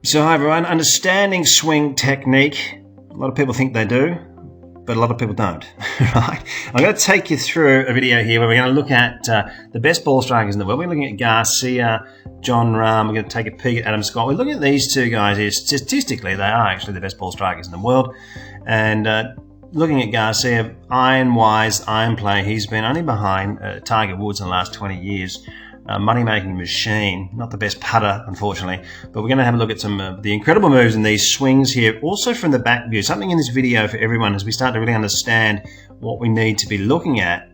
So hi everyone, understanding swing technique. A lot of people think they do, but a lot of people don't, right? I'm going to take you through a video here where we're going to look at the best ball strikers in the world. We're looking at Garcia, Jon Rahm. We're going to take a peek at Adam Scott. We're looking at these two guys here. Statistically, they are actually the best ball strikers in the world. And looking at Garcia, iron-wise, iron play, he's been only behind Tiger Woods in the last 20 years. Money-making machine, not the best putter, unfortunately, but we're going to have a look at some of the incredible moves in these swings here, also from the back view. Something in this video for everyone as we start to really understand what we need to be looking at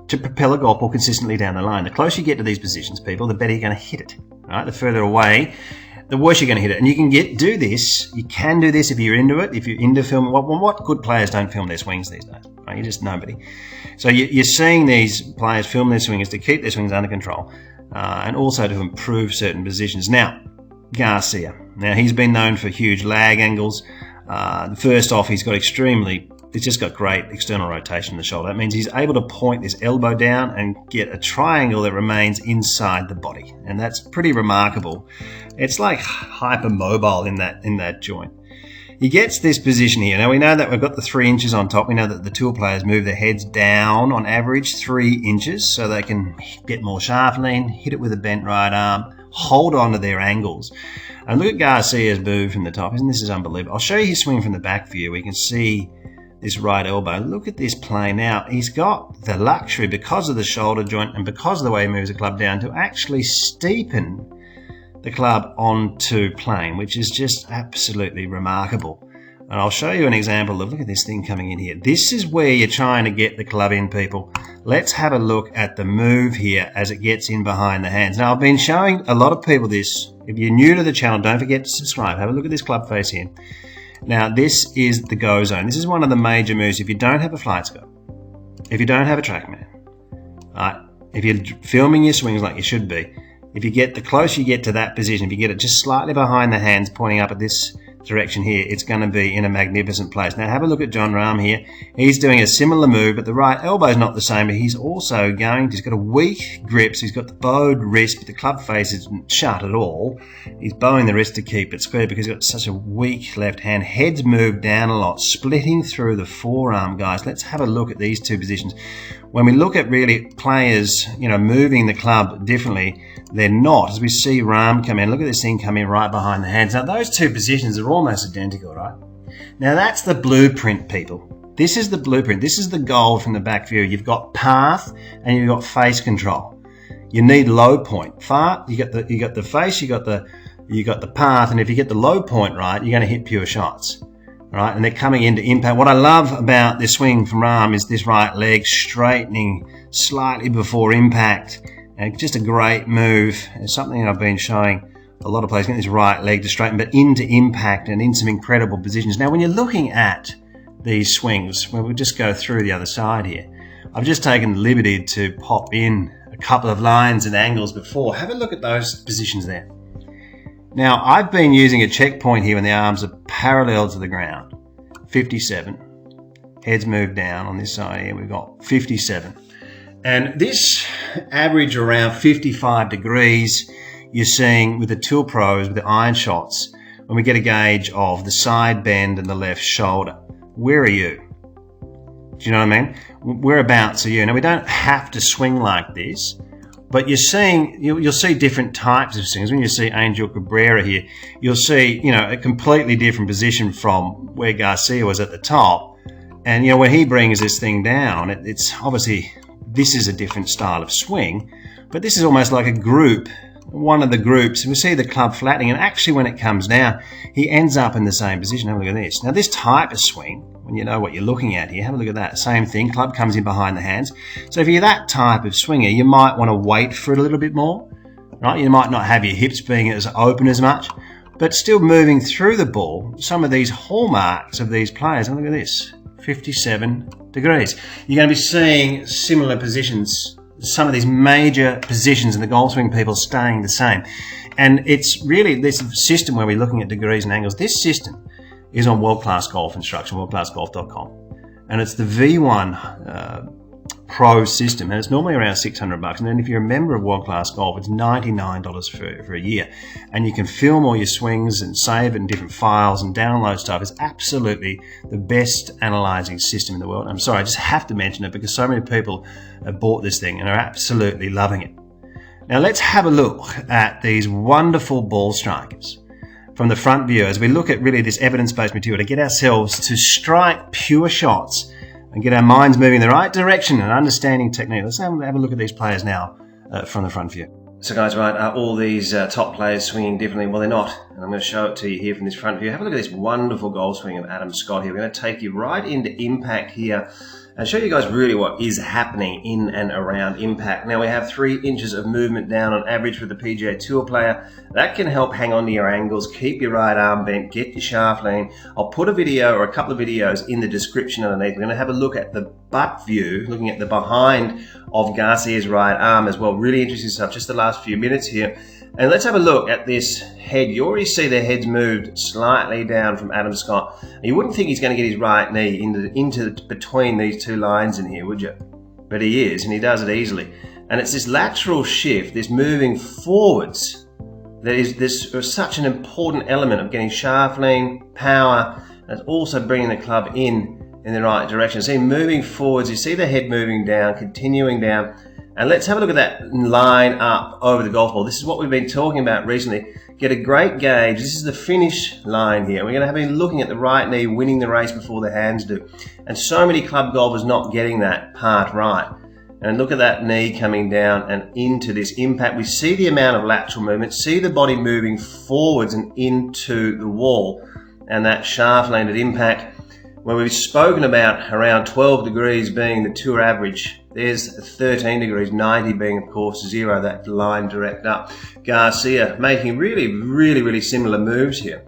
to propel a golf ball consistently down the line. The closer you get to these positions, people, the better you're going to hit it. Right? The further away, the worse you're going to hit it. And you can do this. You can do this if you're into it. If you're into filming, what good players don't film their swings these days? Right? You're just nobody. So you're seeing these players film their swings to keep their swings under control. And also to improve certain positions. Now, Garcia. Now, he's been known for huge lag angles. First off, he's just got great external rotation in the shoulder. That means he's able to point his elbow down and get a triangle that remains inside the body. And that's pretty remarkable. It's like hypermobile in that joint. He gets this position here. Now, we know that we've got the 3 inches on top. We know that the tour players move their heads down on average 3 inches so they can get more shaft lean, hit it with a bent right arm, hold on to their angles. And look at Garcia's move from the top. Isn't this unbelievable? I'll show you his swing from the back view. We can see this right elbow. Look at this play now. He's got the luxury, because of the shoulder joint and because of the way he moves the club down, to actually steepen the club onto plane, which is just absolutely remarkable. And I'll show you an example of, look at this thing coming in here. This is where you're trying to get the club in, people. Let's have a look at the move here as it gets in behind the hands. Now, I've been showing a lot of people this. If you're new to the channel, don't forget to subscribe. Have a look at this club face here. Now, this is the go zone. This is one of the major moves. If you don't have a flight scope, if you don't have a TrackMan, right? If you're filming your swings like you should be, if you get, the closer you get to that position, if you get it just slightly behind the hands pointing up at this direction here, it's going to be in a magnificent place. Now have a look at Jon Rahm here. He's doing a similar move, but the right elbow is not the same, but he's also he's got a weak grip, so he's got the bowed wrist, but the club face isn't shut at all. He's bowing the wrist to keep it square because he's got such a weak left hand. Head's moved down a lot, splitting through the forearm, guys. Let's have a look at these two positions. When we look at really players, moving the club differently, they're not. As we see Rahm come in, look at this thing come in right behind the hands. Now, those two positions are almost identical, right? Now, that's the blueprint, people. This is the blueprint. This is the goal from the back view. You've got path and you've got face control. You need low point. You got the face, you got the path, and if you get the low point right, you're going to hit pure shots. Right, and they're coming into impact. What I love about this swing from Rahm is this right leg straightening slightly before impact. And just a great move. It's something I've been showing a lot of players, getting this right leg to straighten, but into impact and in some incredible positions. Now, when you're looking at these swings, we'll just go through the other side here. I've just taken the liberty to pop in a couple of lines and angles before. Have a look at those positions there. Now, I've been using a checkpoint here when the arms are parallel to the ground. 57. Heads moved down on this side here. We've got 57. And this average around 55 degrees, you're seeing with the tour pros, with the iron shots, when we get a gauge of the side bend and the left shoulder. Where are you? Do you know what I mean? Whereabouts are you? Now, we don't have to swing like this. But you'll see different types of swings. When you see Angel Cabrera here, you'll see, a completely different position from where Garcia was at the top. And, when he brings this thing down, it's obviously, this is a different style of swing, but this is almost like a group, one of the groups. We see the club flattening, and actually when it comes down, he ends up in the same position. Have a look at this. Now, this type of swing, when you know what you're looking at here, have a look at that. Same thing, club comes in behind the hands. So if you're that type of swinger, you might want to wait for it a little bit more, right? You might not have your hips being as open as much, but still moving through the ball. Some of these hallmarks of these players, have a look at this, 57 degrees. You're going to be seeing similar positions, some of these major positions in the golf swing, people staying the same. And it's really this system where we're looking at degrees and angles. This system is on World Class Golf Instruction, worldclassgolf.com. And it's the V1 Pro system, and it's normally around $600. And then if you're a member of World Class Golf, it's $99 for a year. And you can film all your swings and save it in different files and download stuff. It's absolutely the best analyzing system in the world. I'm sorry, I just have to mention it because so many people have bought this thing and are absolutely loving it. Now let's have a look at these wonderful ball strikers from the front view as we look at really this evidence-based material to get ourselves to strike pure shots and get our minds moving in the right direction and understanding technique. Let's have a look at these players now from the front view. So guys, right, are all these top players swinging differently? Well, they're not. And I'm going to show it to you here from this front view. Have a look at this wonderful golf swing of Adam Scott here. We're going to take you right into impact here and show you guys really what is happening in and around impact. Now we have 3 inches of movement down on average for the PGA Tour player. That can help hang on to your angles, keep your right arm bent, get your shaft lean. I'll put a video or a couple of videos in the description underneath. We're going to have a look at the butt view, looking at the behind of Garcia's right arm as well. Really interesting stuff, just the last few minutes here. And let's have a look at this head. You already see the head's moved slightly down from Adam Scott. You wouldn't think he's going to get his right knee into between these 2 lines in here, would you? But he is, and he does it easily. And it's this lateral shift, this moving forwards, that is such an important element of getting shaft lean, power, and it's also bringing the club in the right direction. See, moving forwards, you see the head moving down, continuing down. And let's have a look at that line up over the golf ball. This is what we've been talking about recently. Get a great gauge. This is the finish line here. We're going to have been looking at the right knee winning the race before the hands do. And so many club golfers not getting that part right. And look at that knee coming down and into this impact. We see the amount of lateral movement, see the body moving forwards and into the wall. And that shaft lean at impact, where we've spoken about around 12 degrees being the tour average. There's 13 degrees, 90 being, of course, 0, that line direct up. Garcia making really similar moves here.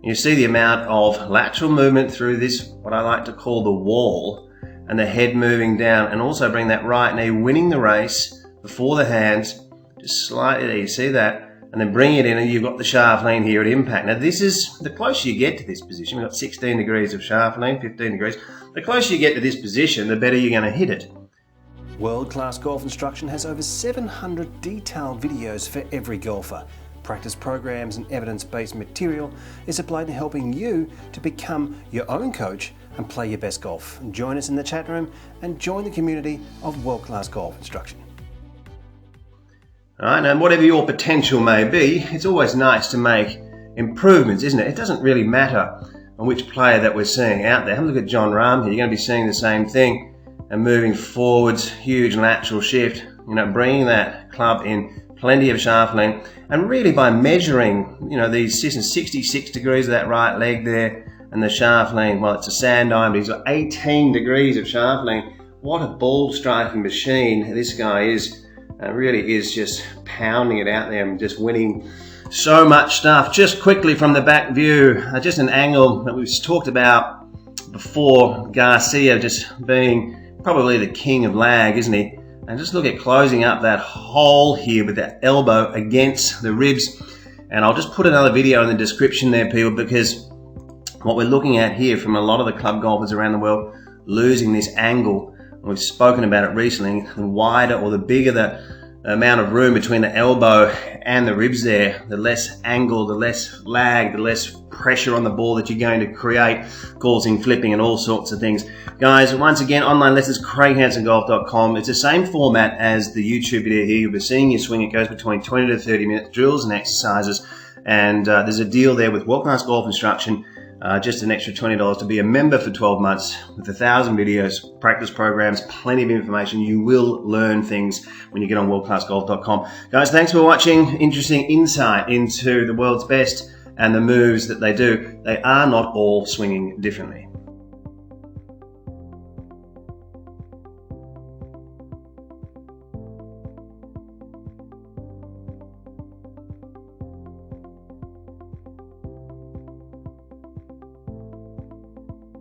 You see the amount of lateral movement through this, what I like to call the wall, and the head moving down, and also bring that right knee winning the race before the hands, just slightly there, you see that, and then bring it in, and you've got the shaft lean here at impact. Now this is, the closer you get to this position, we've got 16 degrees of shaft lean, 15 degrees, the closer you get to this position, the better you're going to hit it. World Class Golf Instruction has over 700 detailed videos for every golfer. Practice programs and evidence-based material is applied to helping you to become your own coach and play your best golf. Join us in the chat room and join the community of World Class Golf Instruction. All right, and whatever your potential may be, it's always nice to make improvements, isn't it? It doesn't really matter on which player that we're seeing out there. Have a look at John Rahm here. You're going to be seeing the same thing. And moving forwards, huge lateral shift, bringing that club in, plenty of shaft lean, and really by measuring, these 66 degrees of that right leg there, and the shaft lean, well, it's a sand iron, but he's got 18 degrees of shaft lean. What a ball striking machine this guy is. Really is just pounding it out there and just winning so much stuff. Just quickly from the back view, just an angle that we've talked about before, Garcia just being probably the king of lag, isn't he? And just look at closing up that hole here with that elbow against the ribs. And I'll just put another video in the description there, people, because what we're looking at here from a lot of the club golfers around the world, losing this angle. We've spoken about it recently. The wider or the bigger the amount of room between the elbow and the ribs there, the less angle, the less lag, the less pressure on the ball that you're going to create, causing flipping and all sorts of things. Guys, once again, online lessons, CraigHansonGolf.com. It's the same format as the YouTube video here. You'll be seeing your swing. It goes between 20 to 30 minutes, drills and exercises. And there's a deal there with World Class Golf Instruction. Just an extra $20 to be a member for 12 months with 1,000 videos, practice programs, plenty of information. You will learn things when you get on worldclassgolf.com. Guys, thanks for watching. Interesting insight into the world's best and the moves that they do. They are not all swinging differently.